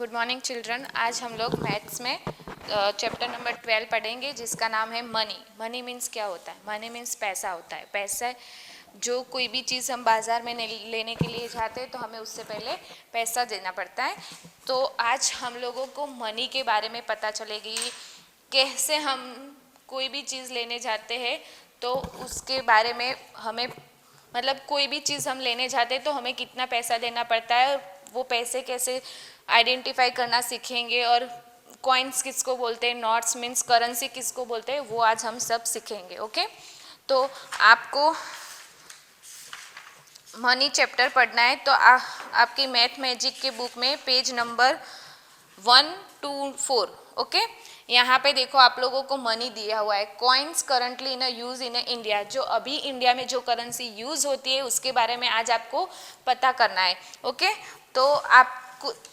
Good morning children. आज हम लोग मैथ्स में चैप्टर नंबर 12 पढ़ेंगे जिसका नाम है मनी। मनी मीन्स क्या होता है? मनी मीन्स पैसा होता है। पैसा जो कोई भी चीज़ हम बाज़ार में लेने के लिए जाते हैं तो हमें उससे पहले पैसा देना पड़ता है। तो आज हम लोगों को मनी के बारे में पता चलेगी, कैसे हम कोई भी चीज़ लेने जाते हैं तो उसके बारे में हमें मतलब कोई भी चीज़ हम लेने जाते हैं तो हमें कितना पैसा देना पड़ता है, वो पैसे कैसे आइडेंटिफाई करना सीखेंगे, और कॉइन्स किसको बोलते हैं, नोट्स मीन्स करेंसी किसको बोलते हैं, वो आज हम सब सीखेंगे। ओके, तो आपको मनी चैप्टर पढ़ना है तो आपकी मैथ मैजिक के बुक में पेज नंबर 124। ओके, यहाँ पे देखो आप लोगों को मनी दिया हुआ है, coins currently in use in India. जो अभी इंडिया में जो करेंसी यूज होती है उसके बारे में आज आपको पता करना है। ओके, तो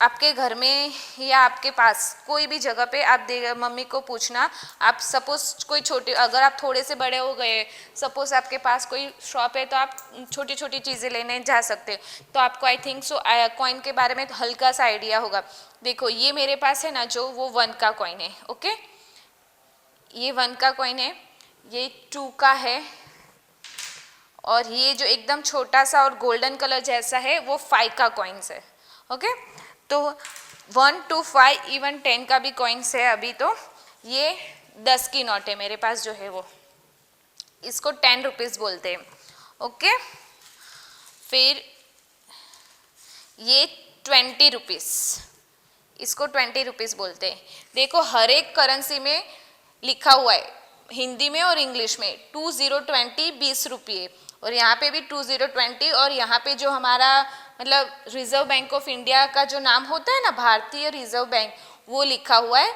आपके घर में या आपके पास कोई भी जगह पे आप मम्मी को पूछना। आप सपोज कोई छोटे, अगर आप थोड़े से बड़े हो गए, सपोज आपके पास कोई शॉप है तो आप छोटी छोटी चीज़ें लेने जा सकते हो। तो आपको आई थिंक सो कॉइन के बारे में हल्का सा आइडिया होगा। देखो ये मेरे पास है ना, जो वो 1 का कॉइन है। ओके, ये 1 का कॉइन है, ये 2 का है, और ये जो एकदम छोटा सा और गोल्डन कलर जैसा है वो 5 का कॉइन्स है। ओके, तो 1 to 5 इवन 10 का भी कॉइन्स है। अभी तो ये 10 की नोट है मेरे पास जो है वो, इसको 10 रुपीज़ बोलते हैं। ओके, फिर ये 20 रुपीज़, इसको 20 रुपीज़ बोलते हैं। देखो हर एक करेंसी में लिखा हुआ है हिंदी में और इंग्लिश में 2020 20 रुपये, और यहाँ पे भी 2020, और यहाँ पे जो हमारा मतलब रिजर्व बैंक ऑफ इंडिया का जो नाम होता है ना, भारतीय रिजर्व बैंक, वो लिखा हुआ है।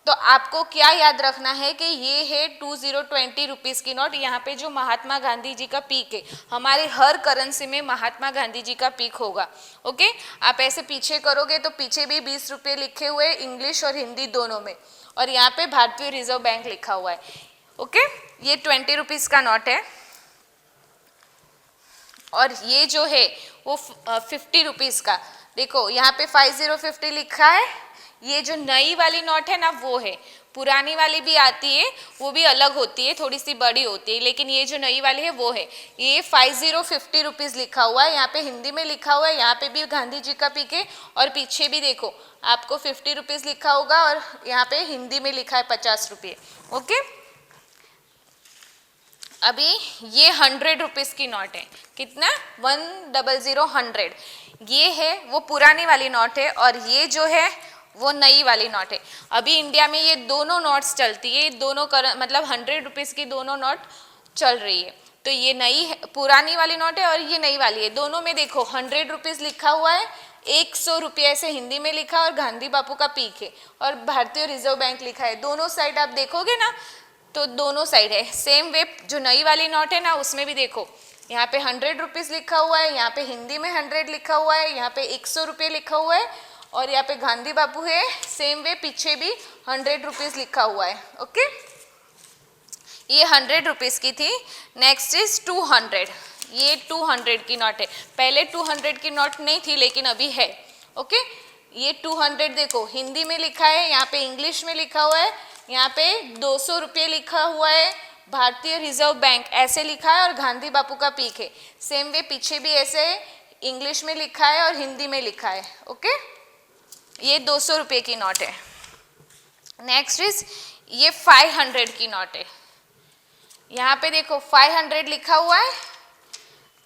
तो आपको क्या याद रखना है कि ये है 2020 रुपीज़ की नोट। यहाँ पे जो महात्मा गांधी जी का पीक है, हमारे हर करेंसी में महात्मा गांधी जी का पीक होगा। ओके, आप ऐसे पीछे करोगे तो पीछे भी 20 रुपये लिखे हुए, इंग्लिश और हिंदी दोनों में, और यहाँ पे भारतीय रिजर्व बैंक लिखा हुआ है। ओके, ये 20 रुपीज़ का नोट है, और ये जो है वो 50 रुपीज़ का। देखो यहाँ पे 5050 लिखा है। ये जो नई वाली नोट है ना वो है, पुरानी वाली भी आती है, वो भी अलग होती है, थोड़ी सी बड़ी होती है, लेकिन ये जो नई वाली है वो है। ये 5050 रुपीज़ लिखा हुआ है, यहाँ पे हिंदी में लिखा हुआ है, यहाँ पे भी गांधी जी का पिक है, और पीछे भी देखो आपको 50 रुपीज़ लिखा होगा, और यहाँ पे हिंदी में लिखा है 50 रुपये। ओके, अभी ये 100 रुपीज़ की नोट है। कितना? 100 ये है वो पुरानी वाली नोट है, और ये जो है वो नई वाली नोट है। अभी इंडिया में ये दोनों नोट्स चलती है, दोनों मतलब 100 रुपीज़ की दोनों नोट चल रही है। तो ये नई है, पुरानी वाली नोट है, और ये नई वाली है। दोनों में देखो 100 रुपीज़ लिखा हुआ है, 100 रुपये ऐसे हिंदी में लिखा, और गांधी बापू का पीक है, और भारतीय रिजर्व बैंक लिखा है। दोनों साइड आप देखोगे ना तो दोनों साइड है। सेम वे जो नई वाली नोट है ना उसमें भी देखो यहाँ पे 100 रुपीज़ लिखा हुआ है, यहाँ पे हिंदी में 100 लिखा हुआ है, यहाँ पे 100 रुपये लिखा हुआ है, और यहाँ पे गांधी बापू है। सेम वे पीछे भी 100 रुपीज़ लिखा हुआ है। ओके, ये 100 रुपीज़ की थी। Next is 200। ये 200 की नोट है। पहले 200 की नोट नहीं थी लेकिन अभी है। ओके, ये 200 देखो हिंदी में लिखा है, यहाँ पे इंग्लिश में लिखा हुआ है, यहाँ पे 200 रुपये लिखा हुआ है, भारतीय रिजर्व बैंक ऐसे लिखा है, और गांधी बापू का पीक है। सेम वे पीछे भी ऐसे इंग्लिश में लिखा है और हिंदी में लिखा है। ओके, ये 200 रुपये की नोट है। नेक्स्ट इज ये 500 की नोट है। यहाँ पे देखो 500 लिखा हुआ है,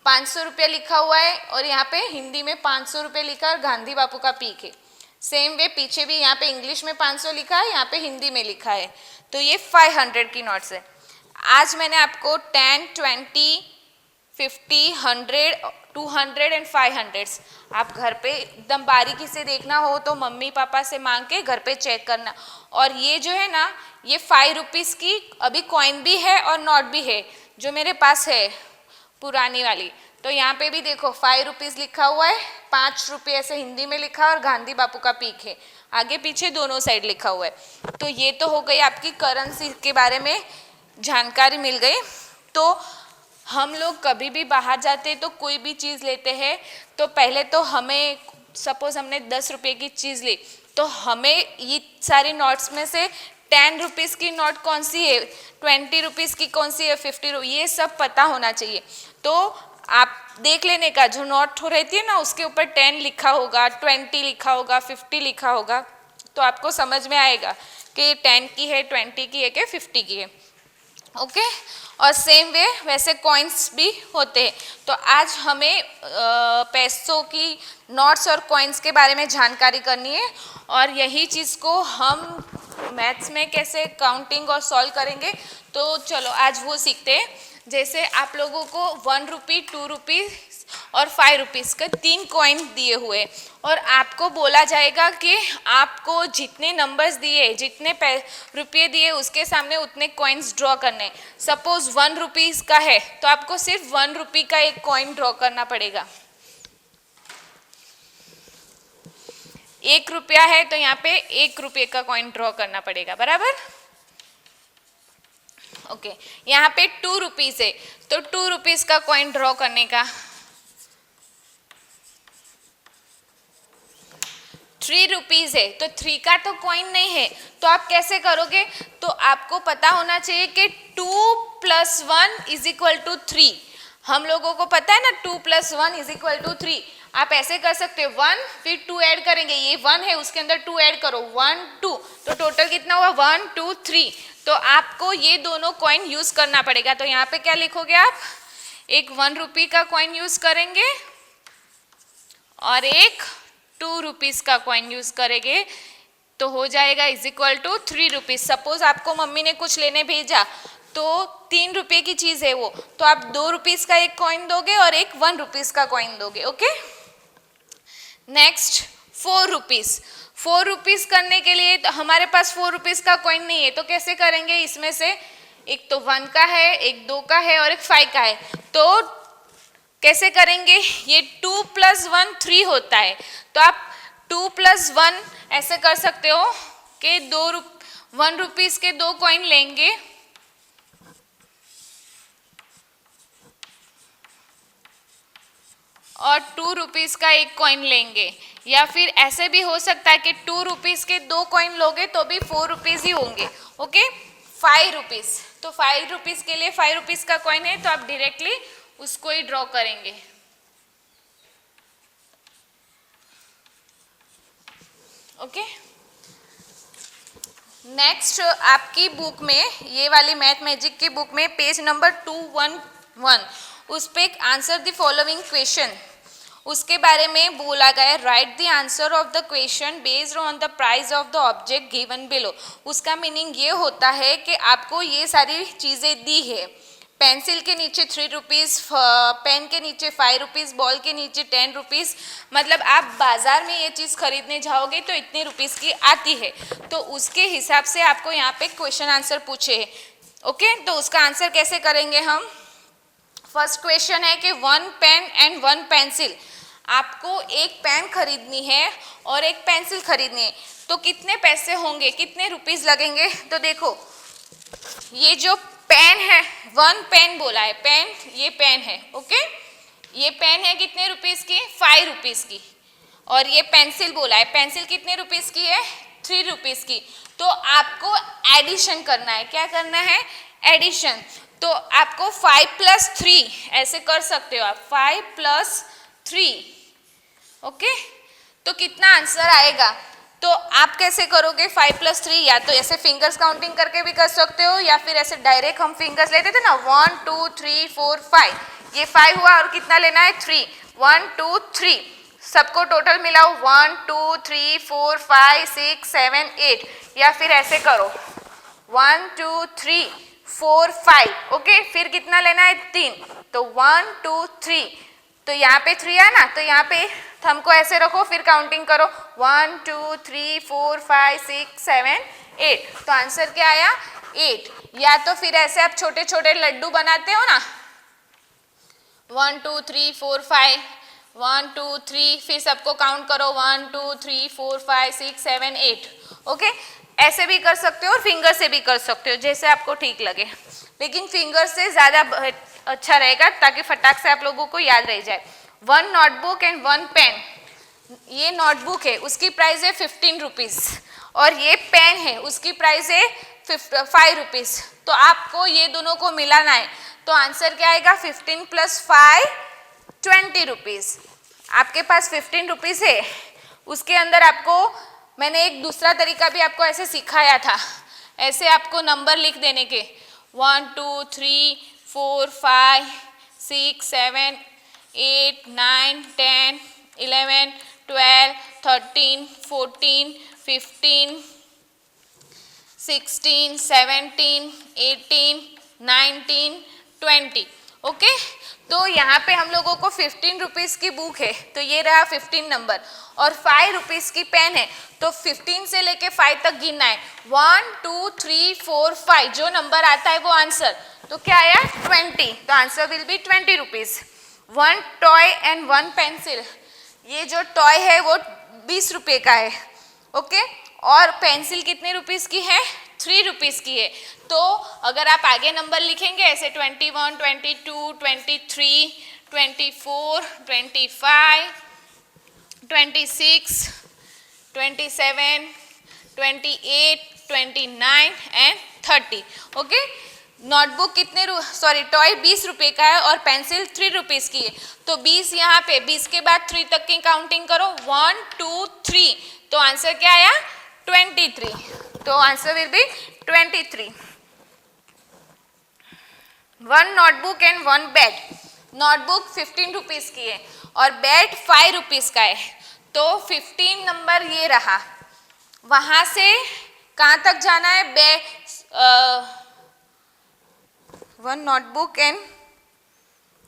500 रुपये लिखा हुआ है, और यहाँ पे हिंदी में 500 रुपये लिखा है, और गांधी बापू का पीक है। सेम वे पीछे भी यहाँ पे इंग्लिश में 500 लिखा है, यहाँ पे हिंदी में लिखा है। तो ये 500 की नोट्स है। आज मैंने आपको 10, 20, 50, 100, 200 एंड 500 आप घर पे एकदम बारीकी से देखना हो तो मम्मी पापा से मांग के घर पे चेक करना। और ये जो है ना, ये 5 रुपीज़ की अभी कॉइन भी है और नोट भी है जो मेरे पास है पुरानी वाली। तो यहाँ पे भी देखो 5 रुपीज़ लिखा हुआ है, 5 रुपये ऐसे हिंदी में लिखा है, और गांधी बापू का पीक है। आगे पीछे दोनों साइड लिखा हुआ है। तो ये तो हो गई आपकी करेंसी के बारे में जानकारी मिल गई। तो हम लोग कभी भी बाहर जाते तो कोई भी चीज़ लेते हैं तो पहले तो हमें सपोज हमने 10 रुपये की चीज़ ली, तो हमें ये सारी नोट्स में से 10 रुपीज़ की नोट कौन सी है, 20 रुपीज़ की कौन सी है, 50 रुपीज़, ये सब पता होना चाहिए। तो आप देख लेने का, जो नोट रहती है ना उसके ऊपर 10 लिखा होगा, 20 लिखा होगा, 50 लिखा होगा, तो आपको समझ में आएगा कि 10 की है, 20 की है कि 50 की है। ओके और सेम वे वैसे कॉइन्स भी होते हैं। तो आज हमें पैसों की नोट्स और कॉइन्स के बारे में जानकारी करनी है, और यही चीज़ को हम मैथ्स में कैसे काउंटिंग और सॉल्व करेंगे। तो चलो आज वो सीखते हैं। जैसे आप लोगों को 1 रुपी, 2 रुपीज़ और 5 रुपीज़ के 3 कॉइन दिए हुए, और आपको बोला जाएगा कि आपको जितने नंबर्स दिए, जितने रुपये दिए, उसके सामने उतने कॉइन्स ड्रॉ करने। सपोज 1 रुपीज़ का है तो आपको सिर्फ 1 रुपी का एक कॉइन ड्रॉ करना पड़ेगा। 1 रुपया है तो यहाँ पे 1 रुपये का कॉइन ड्रॉ करना पड़ेगा, बराबर। ओके यहाँ पे 2 रुपीज़ है तो 2 रुपीज़ का कॉइन ड्रॉ करने का। 3 रुपीज़ है तो 3 का तो कॉइन नहीं है, तो आप कैसे करोगे? तो आपको पता होना चाहिए कि 2 + 1 = 3। हम लोगों को पता है ना 2 + 1 = 3। आप ऐसे कर सकते हो 1 फिर 2 ऐड करेंगे, ये 1 है उसके अंदर 2 ऐड करो, 1 2, तो टोटल कितना हुआ 1 2 3। तो आपको ये दोनों कॉइन यूज करना पड़ेगा। तो यहाँ पे क्या लिखोगे आप? एक 1 रुपी का कॉइन यूज करेंगे और एक 2 रुपीज़ का कॉइन यूज करेंगे, तो हो जाएगा = 3 रुपीज़। सपोज आपको मम्मी ने कुछ लेने भेजा तो 3 रुपये की चीज़ है वो, तो आप 2 रुपीज़ का एक कॉइन दोगे और एक 1 रुपीज़ का कॉइन दोगे। Okay next 4 rupees. 4 रुपीज़ करने के लिए तो हमारे पास 4 रुपीज़ का कॉइन नहीं है, तो कैसे करेंगे? इसमें से एक तो 1 का है, एक 2 का है और एक 5 का है, तो कैसे करेंगे? ये 2 + 1 3 होता है, तो आप 2 + 1 ऐसे कर सकते हो कि 1 रुपीज़ के 2 कॉइन लेंगे और 2 रुपीज़ का एक कॉइन लेंगे, या फिर ऐसे भी हो सकता है कि 2 रुपीज़ के 2 कॉइन लोगे तो भी 4 रुपीज़ ही होंगे। ओके 5 रुपीज़, तो 5 रुपीज़ के लिए 5 रुपीज़ का कॉइन है तो आप डायरेक्टली उसको ही ड्रॉ करेंगे। ओके नेक्स्ट आपकी बुक में, ये वाली मैथ मैजिक की बुक में पेज नंबर 211, उस पे एक आंसर द फॉलोइंग क्वेश्चन, उसके बारे में बोला गया right the answer of the question based on the price of the object given below. उसका मीनिंग ये होता है कि आपको ये सारी चीज़ें दी है, पेंसिल के नीचे 3 रुपीज़, पेन के नीचे 5 रुपीज़, बॉल के नीचे 10 रुपीज़, मतलब आप बाज़ार में ये चीज़ खरीदने जाओगे तो इतने रुपीज़ की आती है, तो उसके हिसाब से आपको यहाँ पे क्वेश्चन आंसर पूछे हैं। ओके तो उसका आंसर कैसे करेंगे हम? फर्स्ट क्वेश्चन है कि 1 पेन एंड 1 पेंसिल, आपको एक पेन खरीदनी है और एक पेंसिल खरीदनी है, तो कितने पैसे होंगे, कितने रुपीज़ लगेंगे? तो देखो ये जो पेन है, 1 पेन बोला है, पेन ये पेन है, ओके ये पेन है कितने रुपीज़ की? 5 रुपीज़ की। और ये पेंसिल बोला है, पेंसिल कितने रुपीज़ की है? 3 रुपीज़ की। तो आपको एडिशन करना है, क्या करना है? एडिशन। तो आपको 5 + 3 ऐसे कर सकते हो आप, 5 + 3, ओके तो कितना आंसर आएगा? तो आप कैसे करोगे 5 + 3? या तो ऐसे फिंगर्स काउंटिंग करके भी कर सकते हो, या फिर ऐसे डायरेक्ट हम फिंगर्स लेते थे ना 1 2 3 4 5, ये 5 हुआ और कितना लेना है? 3, 1 2 3, सबको टोटल मिलाओ 1 2 3 4 5 6 7 8, या फिर ऐसे करो 1 2 3 4 5, ओके फिर कितना लेना है? 3, तो 1 2 3, तो यहाँ पे 3 है ना, तो यहाँ पे थंब को ऐसे रखो, फिर काउंटिंग करो 1 2 3 4 5 6 7 8, तो आंसर क्या आया? 8। या तो फिर ऐसे आप छोटे छोटे लड्डू बनाते हो ना, 1 2 3 4 5, 1 2 3, फिर सबको काउंट करो 1 2 3 4 5 6 7 8, ओके ऐसे भी कर सकते हो और फिंगर से भी कर सकते हो, जैसे आपको ठीक लगे, लेकिन फिंगर से ज़्यादा अच्छा रहेगा ताकि फटाक से आप लोगों को याद रह जाए। 1 नोटबुक एंड 1 पेन, ये नोटबुक है उसकी प्राइस है 15 रुपीज़ और ये पेन है उसकी प्राइस है 5 रुपीज़। तो आपको ये दोनों को मिलाना है, तो आंसर क्या आएगा 15 + 5 20 रुपीज़। आपके पास 15 रुपीज़ है, उसके अंदर आपको मैंने एक दूसरा तरीका भी आपको ऐसे सिखाया था, ऐसे आपको नंबर लिख देने के 1 2 3 4 5 6 7 8 9 10 11 12 13 14 15 16 17 18 19 20। ओके, तो यहाँ पे हम लोगों को 15 रुपीज़ की बुक है, तो ये रहा 15 नंबर, और 5 रुपीज़ की पेन है, तो 15 से लेके 5 तक गिनना है, 1 2 3 4 5, जो नंबर आता है वो आंसर। तो क्या आया 20, तो answer will be 20 rupees. 1 toy and 1 pencil, ये जो टॉय है वो 20 रुपये का है। ओके, और पेंसिल कितने रुपीज़ की है 3 रुपीज़ की है। तो अगर आप आगे नंबर लिखेंगे ऐसे 21 22 23 24 25 26 27 28 29 एंड 30। ओके, नोटबुक कितने टॉय 20 रुपये का है और पेंसिल 3 रुपीज़ की है, तो 20 यहाँ पे, 20 के बाद 3 तक की काउंटिंग करो, 1 2 3, तो आंसर क्या आया 23। तो answer will be 23। 1 notebook and 1 bed, notebook 15 rupees की है और बेड 5 रुपीज़ का है, तो 15 नंबर ये रहा, वहाँ से कहाँ तक जाना है, 1 नोटबुक एंड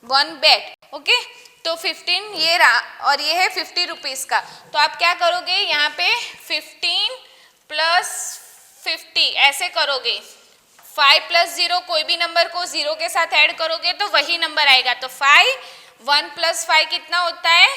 1 बेड। ओके, तो 15 ये रहा और ये है 50 रुपीज़ का, तो आप क्या करोगे यहाँ पे 15 + 50 ऐसे करोगे, 5 + 0 कोई भी नंबर को 0 के साथ ऐड करोगे तो वही नंबर आएगा, तो 5 1 + 5 कितना होता है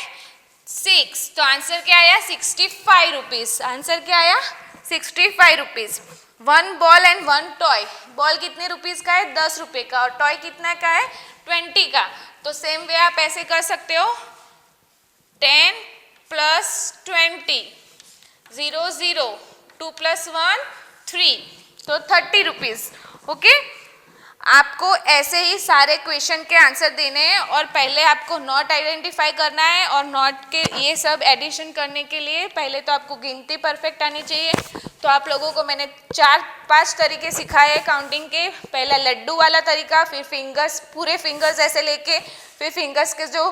6, तो आंसर क्या आया 65 रुपीज़। आंसर क्या आया 65 rupees. 1 ball and 1 toy, ball कितने रुपीज़ का है 10 रुपये का और टॉय कितना का है 20 का, तो सेम वे आप ऐसे कर सकते हो 10 + 20 0 0 2 + 1 3, तो 30 रुपीज़। ओके, आपको ऐसे ही सारे क्वेश्चन के आंसर देने हैं और पहले आपको नॉट आइडेंटिफाई करना है, और नॉट के ये सब एडिशन करने के लिए पहले तो आपको गिनती परफेक्ट आनी चाहिए। तो आप लोगों को मैंने 4-5 तरीके सिखाए काउंटिंग के, पहला लड्डू वाला तरीका, फिर फिंगर्स, पूरे फिंगर्स ऐसे लेके, फिर फिंगर्स के जो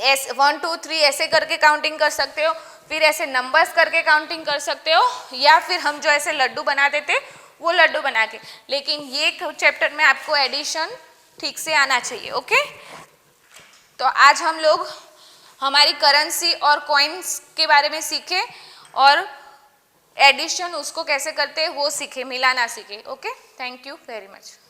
1 2 3 ऐसे करके काउंटिंग कर सकते हो, फिर ऐसे नंबर्स करके काउंटिंग कर सकते हो, या फिर हम जो ऐसे लड्डू बनाते थे वो लड्डू बना के, लेकिन ये चैप्टर में आपको एडिशन ठीक से आना चाहिए। ओके, तो आज हम लोग हमारी करेंसी और कॉइन्स के बारे में सीखे और एडिशन उसको कैसे करते हैं वो सीखे, मिलाना सीखे। Okay, thank you very much.